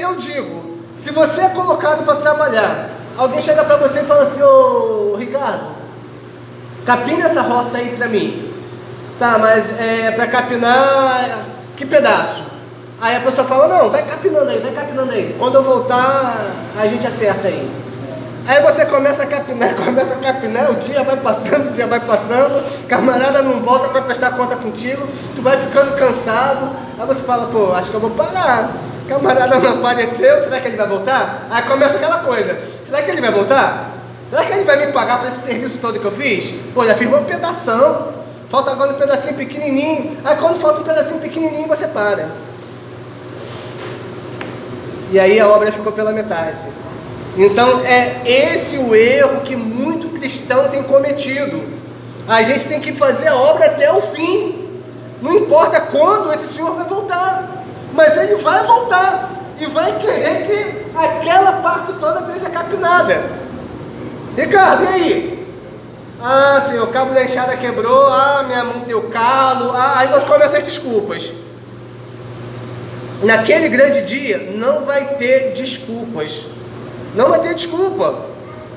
eu digo, se você é colocado para trabalhar, alguém chega para você e fala assim: ô Ricardo, capina essa roça aí para mim. Tá, mas para capinar, que pedaço? Aí a pessoa fala: não, vai capinando aí. Quando eu voltar, a gente acerta aí. Aí você começa a capinar, o dia vai passando, camarada não volta para prestar conta contigo, tu vai ficando cansado, aí você fala: pô, acho que eu vou parar, camarada não apareceu, será que ele vai voltar? Aí começa aquela coisa: será que ele vai voltar? Será que ele vai me pagar por esse serviço todo que eu fiz? Pô, já fiz um pedação, falta agora um pedacinho pequenininho. Aí quando falta um pedacinho pequenininho, você para. E aí a obra ficou pela metade. Então é esse o erro que muito cristão tem cometido. A gente tem que fazer a obra até o fim. Não importa quando esse Senhor vai voltar, mas Ele vai voltar e vai querer que aquela parte toda esteja capinada. Ricardo, e aí? Ah, Senhor, o cabo da enxada quebrou, minha mão deu calo, aí nós começamos as desculpas. Naquele grande dia não vai ter desculpas. Não vai ter desculpa.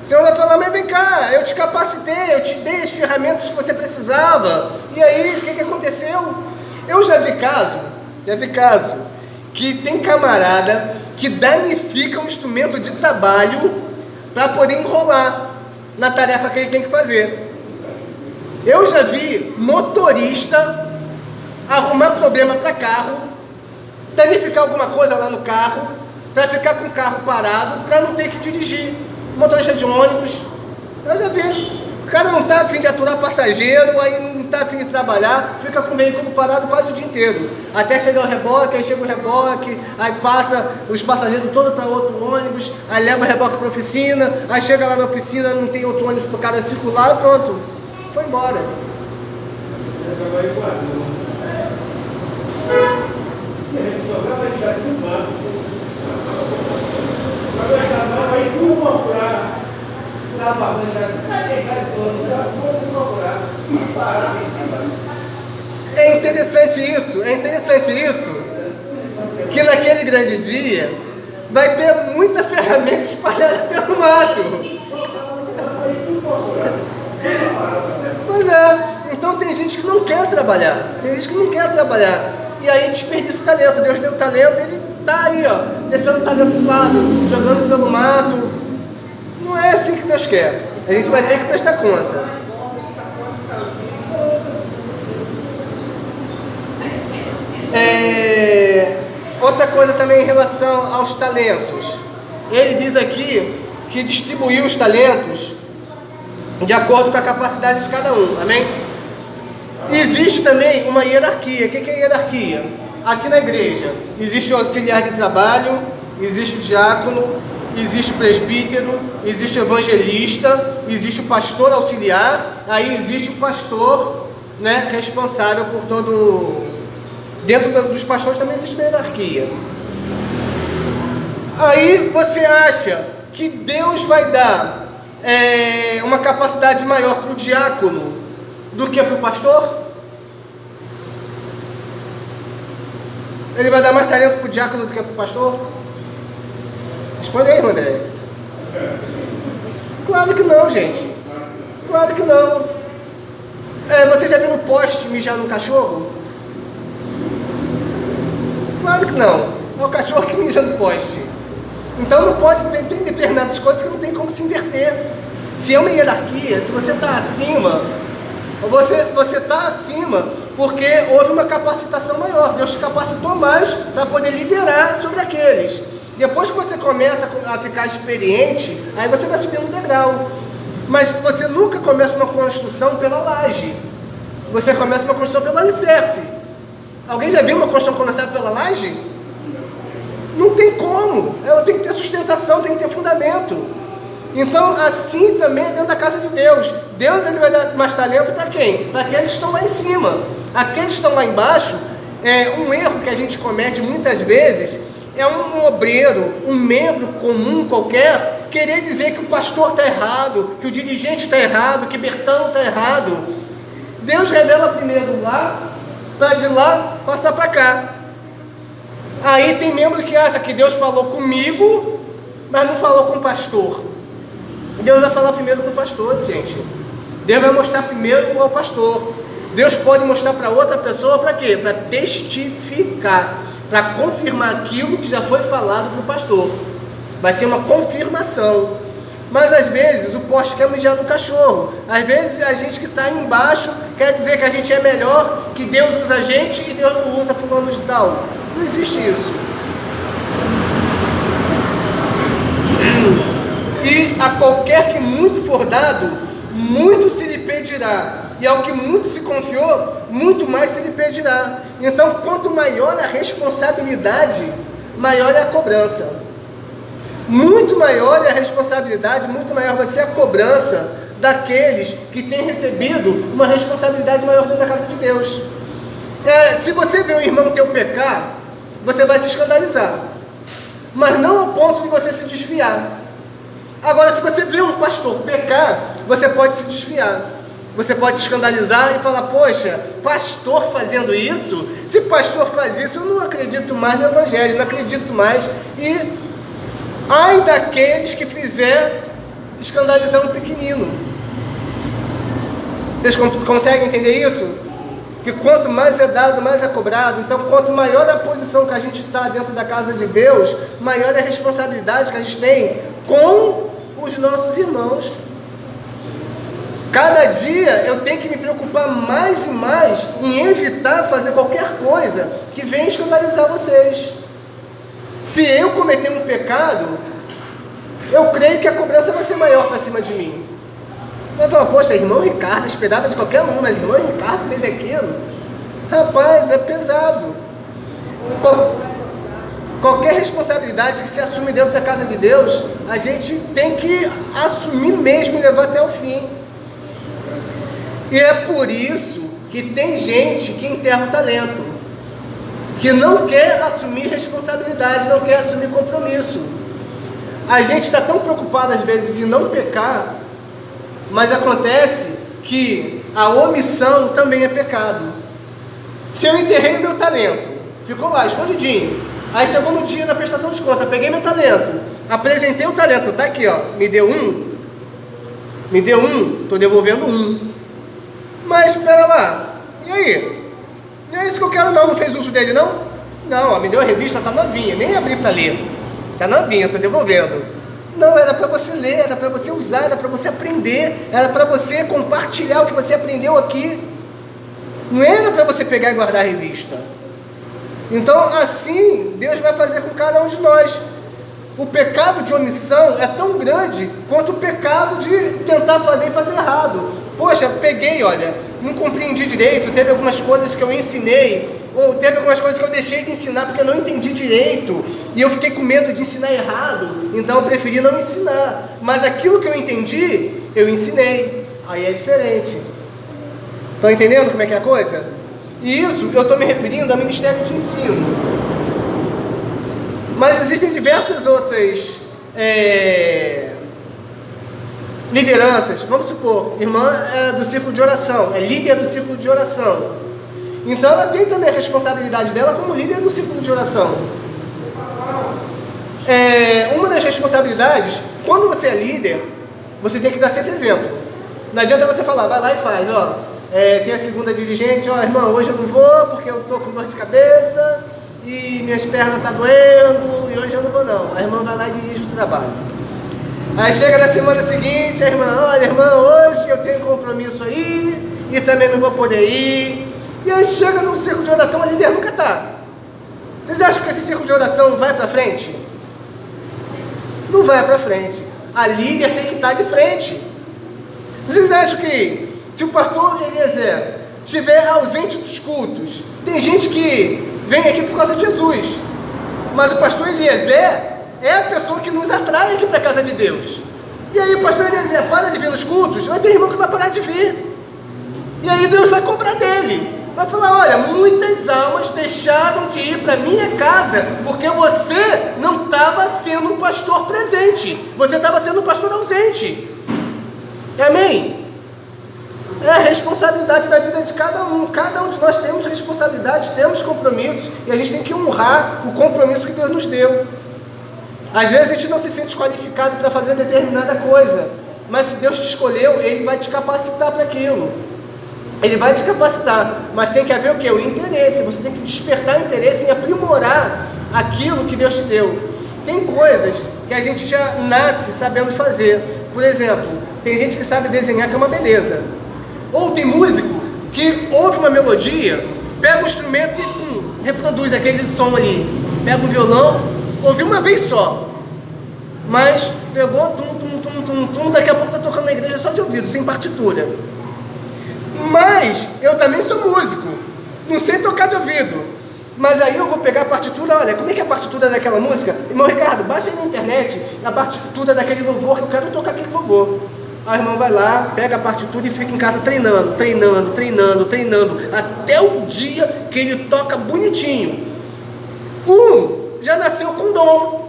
O Senhor vai falar: mas vem cá, eu te capacitei, eu te dei as ferramentas que você precisava. E aí, o que aconteceu? Eu já vi caso, que tem camarada que danifica um instrumento de trabalho para poder enrolar na tarefa que ele tem que fazer. Eu já vi motorista arrumar problema para carro, danificar alguma coisa lá no carro, para ficar com o carro parado, para não ter que dirigir. Motorista de ônibus, eu já vi. O cara não está a fim de aturar passageiro, aí não está a fim de trabalhar, fica com o veículo parado quase o dia inteiro. Até chegar o reboque, aí chega o reboque, aí passa os passageiros todos para outro ônibus, aí leva o reboque para a oficina, aí chega lá na oficina, não tem outro ônibus para o cara circular, e pronto, foi embora. É interessante isso, que naquele grande dia vai ter muita ferramenta espalhada pelo mato. Pois é, então tem gente que não quer trabalhar, e aí desperdiça o talento. Deus deu o talento, ele está aí, deixando o talento de lado, jogando pelo mato. Não é assim que Deus quer. A gente vai ter que prestar conta. Outra coisa também em relação aos talentos. Ele diz aqui que distribuiu os talentos de acordo com a capacidade de cada um. Amém? Existe também uma hierarquia. O que é hierarquia? Aqui na igreja existe o auxiliar de trabalho, existe o diácono, existe o presbítero, existe o evangelista, existe o pastor auxiliar, aí existe o pastor, né, que é responsável por todo... Dentro dos pastores também existe uma hierarquia. Aí você acha que Deus vai dar uma capacidade maior para o diácono do que para o pastor? Ele vai dar mais talento para o diácono do que para o pastor? Responde aí, André. Claro que não, gente. Claro que não. Você já viu no poste mijar no cachorro? Claro que não. É o cachorro que mija no poste. Então não pode ter determinadas coisas que não tem como se inverter. Se é uma hierarquia, se você está acima, você está acima porque houve uma capacitação maior. Deus te capacitou mais para poder liderar sobre aqueles. Depois que você começa a ficar experiente, aí você vai subindo um degrau. Mas você nunca começa uma construção pela laje. Você começa uma construção pelo alicerce. Alguém já viu uma construção começar pela laje? Não tem como. Ela tem que ter sustentação, tem que ter fundamento. Então, assim também é dentro da casa de Deus. Deus ele vai dar mais talento para quem? Para aqueles que estão lá em cima. Aqueles que estão lá embaixo, um erro que a gente comete muitas vezes é um obreiro, um membro comum qualquer, querer dizer que o pastor está errado, que o dirigente está errado, que Bertão está errado. Deus revela primeiro lá, para de lá passar para cá. Aí tem membro que acha que Deus falou comigo, mas não falou com o pastor. Deus vai falar primeiro com o pastor, gente. Deus vai mostrar primeiro ao pastor. Deus pode mostrar para outra pessoa para quê? Para testificar, para confirmar aquilo que já foi falado para o pastor. Vai ser uma confirmação. Mas às vezes o poste quer mijar no cachorro. Às vezes a gente que está embaixo quer dizer que a gente é melhor, que Deus usa a gente e Deus não usa fulano de tal. Não existe isso. E a qualquer que muito for dado, muito se lhe pedirá. E ao que muito se confiou, muito mais se lhe pedirá. Então, quanto maior a responsabilidade, maior é a cobrança. Muito maior é a responsabilidade, muito maior vai ser a cobrança daqueles que têm recebido uma responsabilidade maior dentro da casa de Deus. Se você vê um irmão teu pecar, você vai se escandalizar, mas não ao ponto de você se desviar. Agora, se você vê um pastor pecar, você pode se desviar. Você pode se escandalizar e falar, poxa, pastor fazendo isso? Se pastor faz isso, eu não acredito mais no evangelho, não acredito mais. E ai daqueles que fizer escandalizar um pequenino. Vocês conseguem entender isso? Que quanto mais é dado, mais é cobrado. Então, quanto maior a posição que a gente está dentro da casa de Deus, maior é a responsabilidade que a gente tem com os nossos irmãos. Cada dia eu tenho que me preocupar mais e mais em evitar fazer qualquer coisa que venha escandalizar vocês. Se eu cometer um pecado, eu creio que a cobrança vai ser maior para cima de mim. Eu falo, poxa, irmão Ricardo, esperava de qualquer um, mas irmão Ricardo fez aquilo. Rapaz, é pesado. Qualquer responsabilidade que se assume dentro da casa de Deus, a gente tem que assumir mesmo e levar até o fim. E é por isso que tem gente que enterra o talento, que não quer assumir responsabilidade, não quer assumir compromisso. A gente está tão preocupado às vezes em não pecar, mas acontece que a omissão também é pecado. Se eu enterrei o meu talento, ficou lá escondidinho, aí chegou no dia da prestação de conta, peguei meu talento, apresentei o talento, tá aqui ó, me deu um, estou devolvendo um. Mas espera lá, e aí? Não é isso que eu quero não fez uso dele não? Não, ó, me deu a revista, tá novinha, nem abri para ler, tá novinha, estou devolvendo. Não, era para você ler, era para você usar, era para você aprender, era para você compartilhar o que você aprendeu aqui. Não era para você pegar e guardar a revista. Então, assim, Deus vai fazer com cada um de nós. O pecado de omissão é tão grande quanto o pecado de tentar fazer e fazer errado. Poxa, peguei, olha, não compreendi direito, teve algumas coisas que eu ensinei, ou teve algumas coisas que eu deixei de ensinar porque eu não entendi direito, e eu fiquei com medo de ensinar errado, então eu preferi não ensinar. Mas aquilo que eu entendi, eu ensinei. Aí é diferente. Estão entendendo como é que é a coisa? E isso eu estou me referindo ao ministério de ensino. Mas existem diversas outras lideranças. Vamos supor, irmã é do círculo de oração, é líder do círculo de oração. Então ela tem também a responsabilidade dela como líder do círculo de oração. Uma das responsabilidades, quando você é líder, você tem que dar sempre exemplo. Não adianta você falar, vai lá e faz, ó. Tem a segunda dirigente, ó, irmão, hoje eu não vou porque eu tô com dor de cabeça e minhas pernas tá doendo e hoje eu não vou não. A irmã vai lá e dirige o trabalho. Aí chega na semana seguinte, a irmã, olha irmã, hoje eu tenho compromisso aí e também não vou poder ir. E aí chega no círculo de oração, a líder nunca tá. Vocês acham que esse círculo de oração vai para frente? Não vai para frente. A líder tem que estar de frente. Vocês acham que se o pastor Eliezer estiver ausente dos cultos, tem gente que vem aqui por causa de Jesus, mas o pastor Eliezer é a pessoa que nos atrai aqui para a casa de Deus. E aí o pastor Eliezer para de vir nos cultos, vai ter irmão que vai parar de vir. E aí Deus vai cobrar dele. Vai falar, olha, muitas almas deixaram de ir para a minha casa porque você não estava sendo um pastor presente. Você estava sendo um pastor ausente. Amém? é a responsabilidade da vida de cada um. Cada um de nós temos responsabilidades, temos compromissos, e a gente tem que honrar o compromisso que Deus nos deu. Às vezes a gente não se sente qualificado para fazer determinada coisa, mas se Deus te escolheu, Ele vai te capacitar para aquilo. Ele vai te capacitar, mas tem que haver o quê? O interesse. Você tem que despertar interesse em aprimorar aquilo que Deus te deu. Tem coisas que a gente já nasce sabendo fazer. Por exemplo, tem gente que sabe desenhar, que é uma beleza. Ou tem músico que ouve uma melodia, pega o instrumento e reproduz aquele som ali. Pega o violão, ouviu uma vez só, mas pegou, daqui a pouco está tocando na igreja só de ouvido, sem partitura. Mas eu também sou músico, não sei tocar de ouvido, mas aí eu vou pegar a partitura. Olha, como é que é a partitura daquela música? Irmão Ricardo, baixa aí na internet a partitura daquele louvor, que eu quero tocar aquele louvor. Aí o irmão vai lá, pega a partitura e fica em casa treinando, até o dia que ele toca bonitinho. Um já nasceu com dom,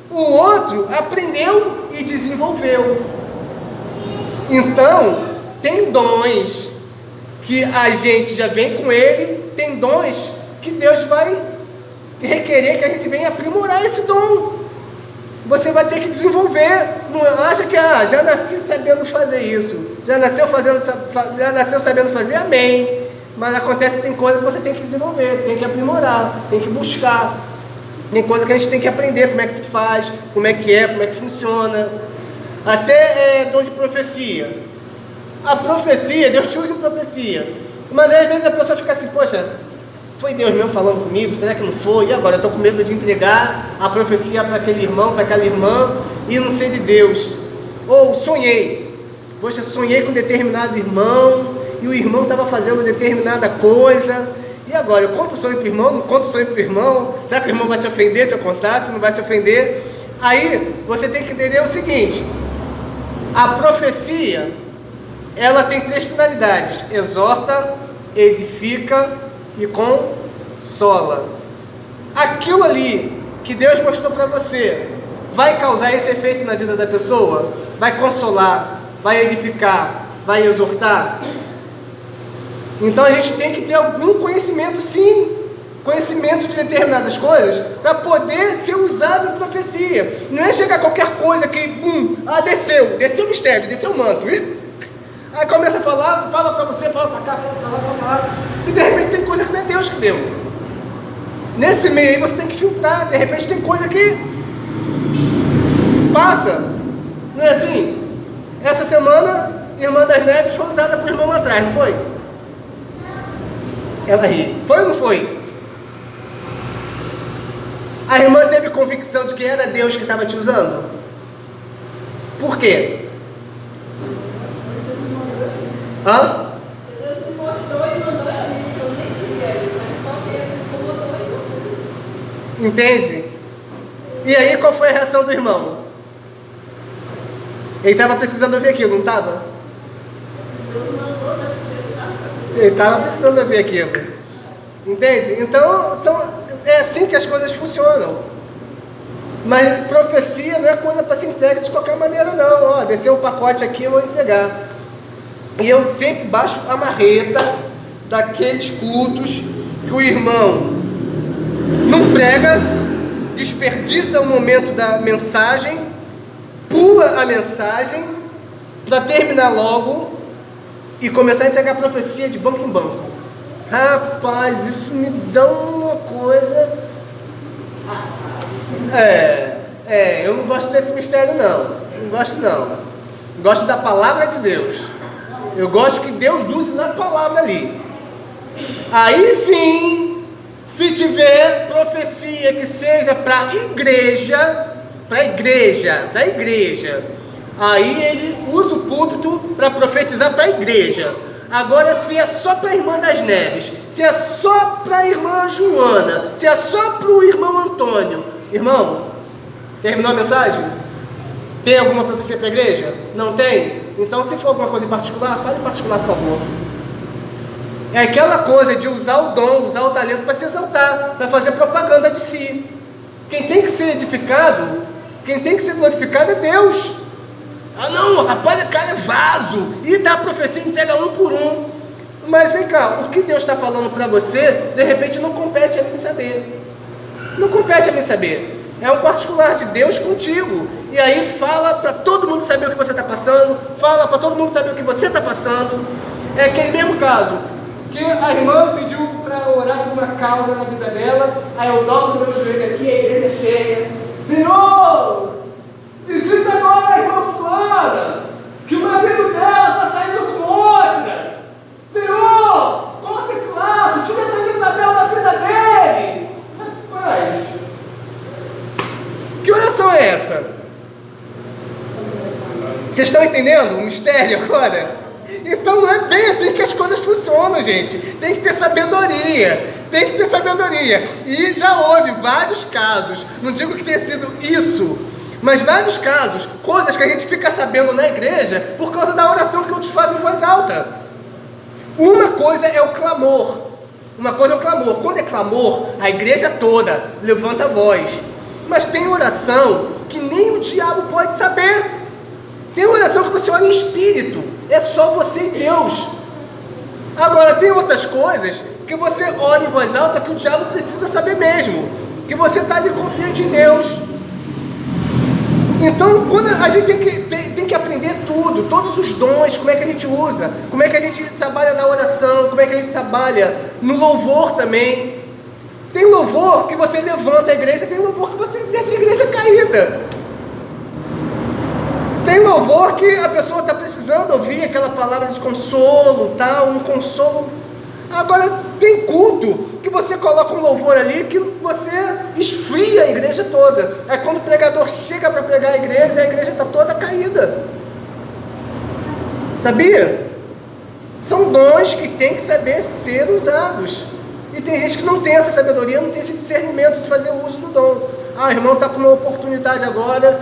o outro aprendeu e desenvolveu. Então, tem dons que a gente já vem com ele, tem dons que Deus vai requerer que a gente venha aprimorar esse dom. Você vai ter que desenvolver. Não acha que já nasci sabendo fazer isso, já nasceu sabendo fazer, amém. Mas acontece que tem coisa que você tem que desenvolver, tem que aprimorar, tem que buscar. Tem coisa que a gente tem que aprender, como é que se faz, como é que funciona. Até dom de profecia. A profecia, Deus te usa em profecia. Mas às vezes a pessoa fica assim, poxa, foi Deus mesmo falando comigo? Será que não foi? E agora? Eu estou com medo de entregar a profecia para aquele irmão, para aquela irmã, e não ser de Deus. Ou sonhei. Poxa, sonhei com determinado irmão, e o irmão estava fazendo determinada coisa. E agora? Eu conto o sonho para o irmão? Não conto o sonho para o irmão? Será que o irmão vai se ofender se eu contar? Se não vai se ofender? Aí você tem que entender o seguinte: a profecia, ela tem 3 finalidades: exorta, edifica e consola. Aquilo ali que Deus mostrou para você vai causar esse efeito na vida da pessoa? Vai consolar, vai edificar, vai exortar? Então a gente tem que ter algum conhecimento, sim, conhecimento de determinadas coisas, para poder ser usado em profecia. Não é chegar qualquer coisa que, desceu o mistério, desceu o manto, aí começa a falar, fala para você, fala para cá, fala para lá, e de repente tem coisa que não é Deus que deu. Nesse meio aí você tem que filtrar. De repente tem coisa que passa, não é assim? Essa semana, Irmã das Neves foi usada por irmão lá atrás, não foi? Ela ri. Foi ou não foi? A irmã teve convicção de que era Deus que estava te usando? Por quê? Hã? Entende? E aí qual foi a reação do irmão? Ele estava precisando ouvir aquilo, não estava? Ele estava precisando ouvir aquilo. Entende? Então é assim que as coisas funcionam. Mas profecia não é coisa para se entregar de qualquer maneira, não. Desceu um pacote aqui, eu vou entregar. E eu sempre baixo a marreta daqueles cultos que o irmão não prega, desperdiça o momento da mensagem, pula a mensagem para terminar logo e começar a entregar a profecia de banco em banco. Rapaz, isso me dá uma coisa. Eu não gosto desse mistério, não. Não gosto, não. Gosto da palavra de Deus. Eu gosto que Deus use na palavra ali. Aí sim, se tiver profecia que seja para igreja, aí ele usa o púlpito para profetizar para a igreja. Agora, se é só para a irmã das Neves, se é só para a irmã Joana, se é só para o irmão Antônio, irmão, terminou a mensagem? Tem alguma profecia para a igreja? Não tem? Então, se for alguma coisa em particular, fale em particular, por favor. É aquela coisa de usar o dom, usar o talento para se exaltar, para fazer propaganda de si. Quem tem que ser edificado, quem tem que ser glorificado é Deus. Ah não, rapaz, o cara é vaso, e dá a profecia e entrega um por um. Mas vem cá, o que Deus está falando para você, de repente não compete a mim saber. Não compete a mim saber. É um particular de Deus contigo. E aí fala para todo mundo saber o que você está passando, fala para todo mundo saber o que você está passando. É aquele mesmo caso, que a irmã pediu para orar por uma causa na vida dela, aí eu dobro o meu joelho aqui, a igreja é cheia. Senhor, visita agora a irmã fulana, que o marido dela está saindo com outra. Senhor, corta esse laço, tira essa Isabel da vida dele. Rapaz, que oração é essa? Vocês estão entendendo o mistério agora? Então não é bem assim que as coisas funcionam, gente. Tem que ter sabedoria. Tem que ter sabedoria. E já houve vários casos, não digo que tenha sido isso, mas vários casos, coisas que a gente fica sabendo na igreja por causa da oração que outros fazem em voz alta. Uma coisa é o clamor. Uma coisa é o clamor. Quando é clamor, a igreja toda levanta a voz. Mas tem oração que nem o diabo pode saber. Tem oração que você ora em espírito. É só você e Deus. Agora tem outras coisas que você ora em voz alta que o diabo precisa saber mesmo. Que você está ali confiante em Deus. Então, quando a gente tem que aprender tudo, todos os dons, como é que a gente usa, como é que a gente trabalha na oração, como é que a gente trabalha no louvor também. Tem louvor que você levanta a igreja, tem louvor que você deixa a igreja caída. Tem louvor que a pessoa está precisando ouvir aquela palavra de consolo, tal, um consolo. Agora tem culto que você coloca um louvor ali que você esfria a igreja toda. Aí quando o pregador chega para pregar a igreja está toda caída. Sabia? São dons que tem que saber ser usados. E tem gente que não tem essa sabedoria, não tem esse discernimento de fazer o uso do dom. Ah, irmão, está com uma oportunidade agora,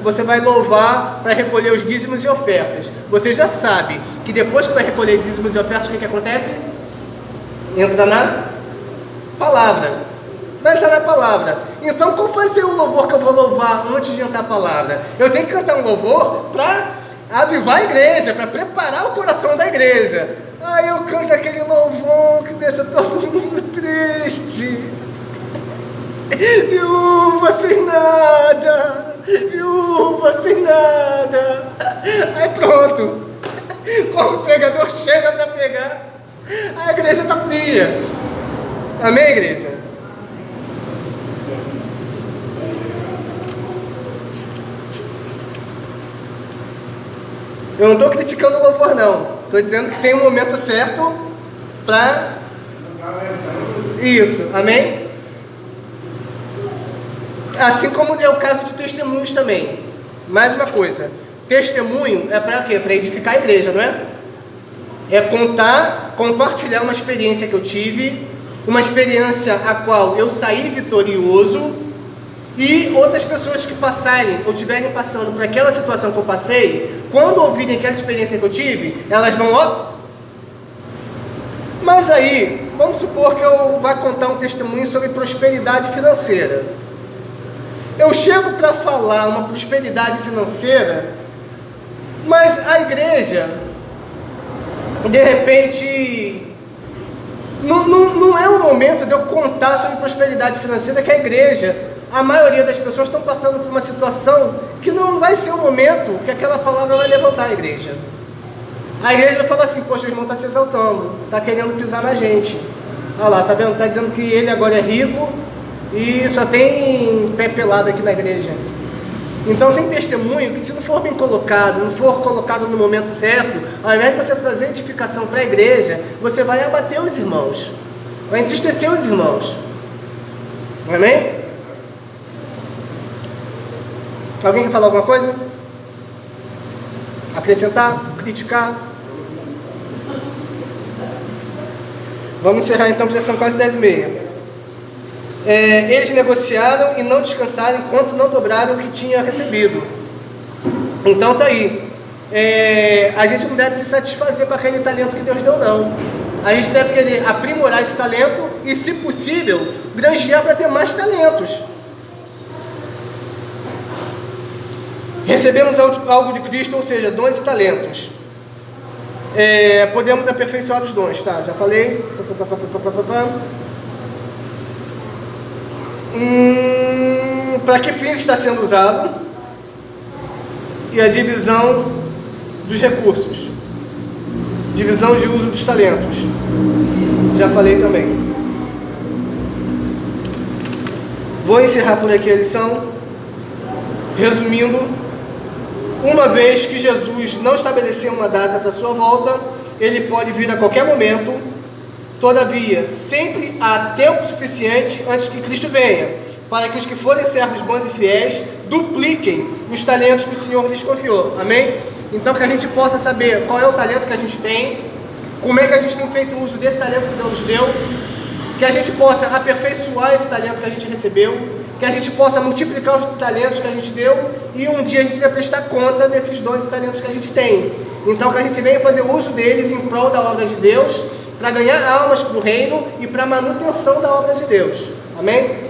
você vai louvar para recolher os dízimos e ofertas. Você já sabe que depois que vai recolher dízimos e ofertas, o que acontece? Entra na palavra. Vai entrar na palavra. Então, qual vai ser o louvor que eu vou louvar antes de entrar a palavra? Eu tenho que cantar um louvor para avivar a igreja, para preparar o coração da igreja. Aí eu canto aquele louvor que deixa todo mundo triste. Viúva sem nada, viúva sem nada. Aí pronto, quando o pregador chega para pregar, a igreja está fria. Amém, igreja? Eu não estou criticando o louvor não, estou dizendo que tem um momento certo para isso, amém? Assim como é o caso de testemunhos também. Mais uma coisa, testemunho é para quê? Para edificar a igreja, não é? É compartilhar uma experiência que eu tive, uma experiência a qual eu saí vitorioso, e outras pessoas que passarem ou estiverem passando por aquela situação que eu passei, quando ouvirem aquela experiência que eu tive, elas vão, ó. Mas aí, vamos supor que eu vá contar um testemunho sobre prosperidade financeira. Eu chego para falar uma prosperidade financeira, mas a igreja, de repente, não é o momento de eu contar sobre prosperidade financeira, que a igreja, a maioria das pessoas estão passando por uma situação que não vai ser o momento que aquela palavra vai levantar a igreja. A igreja vai falar assim, poxa, o irmão está se exaltando, está querendo pisar na gente. Olha lá, tá vendo? Está dizendo que ele agora é rico, e só tem pé pelado aqui na igreja. Então tem testemunho que, se não for bem colocado, não for colocado no momento certo, ao invés de você trazer edificação para a igreja, você vai abater os irmãos, vai entristecer os irmãos. Amém? Alguém quer falar alguma coisa? Acrescentar? Criticar? Vamos encerrar então, porque já são quase 10h30. Eles negociaram e não descansaram enquanto não dobraram o que tinha recebido. Então tá aí. A gente não deve se satisfazer com aquele talento que Deus deu, não. A gente deve querer aprimorar esse talento e, se possível, granjear para ter mais talentos. Recebemos algo de Cristo, ou seja, dons e talentos. Podemos aperfeiçoar os dons, tá? Já falei. Para que fins está sendo usado? E a divisão dos recursos. Divisão de uso dos talentos. Já falei também. Vou encerrar por aqui a lição. Resumindo, uma vez que Jesus não estabeleceu uma data para sua volta, ele pode vir a qualquer momento. Todavia, sempre há tempo suficiente antes que Cristo venha, para que os que forem servos bons e fiéis dupliquem os talentos que o Senhor lhes confiou. Amém? Então, que a gente possa saber qual é o talento que a gente tem, como é que a gente tem feito uso desse talento que Deus nos deu, que a gente possa aperfeiçoar esse talento que a gente recebeu, que a gente possa multiplicar os talentos que a gente deu, e um dia a gente vai prestar conta desses dons e talentos que a gente tem. Então, que a gente venha fazer uso deles em prol da obra de Deus, para ganhar almas para o reino e para a manutenção da obra de Deus. Amém?